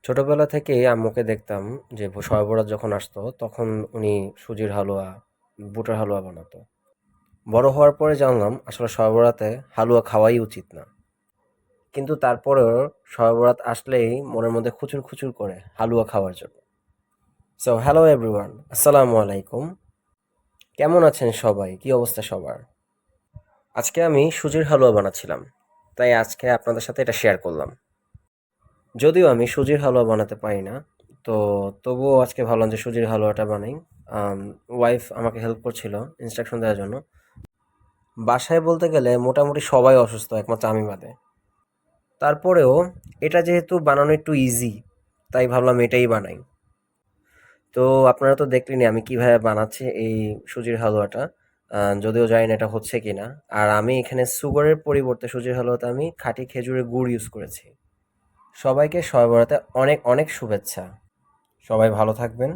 ছোটবেলা থেকেই আম্মুকে দেখতাম যে শবে বরাত যখন আসতো তখন উনি সুজির হালুয়া, বুটের হালুয়া বানাতো। বড় হওয়ার পরে জানলাম আসলে শবে বরাতে হালুয়া খাওয়াই উচিত না। কিন্তু তারপরেও শবে বরাত আসলেই মনের মধ্যে খুচুর খুচুর করে হালুয়া খাওয়ার জন্য। সো হ্যালো এভরিওয়ান, আসসালামু আলাইকুম। কেমন আছেন সবাই? কি অবস্থা সবার? আজকে আমি সুজির হালুয়া বানাচ্ছিলাম, তাই আজকে আপনাদের সাথে এটা শেয়ার করলাম। যদিও আমি সুজির হালুয়া বানাতে পারি না, তো তবুও আজকে ভাবলাম যে সুজির হালুয়াটা বানাই। ওয়াইফ আমাকে হেল্প করছিল ইনস্ট্রাকশন দেওয়ার জন্য। বাসায় বলতে গেলে মোটামুটি সবাই অসুস্থ একমাত্র আমি বাদে। তারপরেও এটা যেহেতু বানানো একটু ইজি, তাই ভাবলাম এটাই বানাই। তো আপনারা তো দেখলেনই আমি কিভাবে বানাচ্ছি এই সুজির হালুয়াটা। যদিও জানি না এটা হচ্ছে কিনা। আর আমি এখানে সুগারের পরিবর্তে সুজির হালুয়াতে আমি খাঁটি খেজুরের গুড় ইউজ করেছি। সবাইকে শবে বরাতে অনেক অনেক শুভেচ্ছা। সবাই ভালো থাকবেন।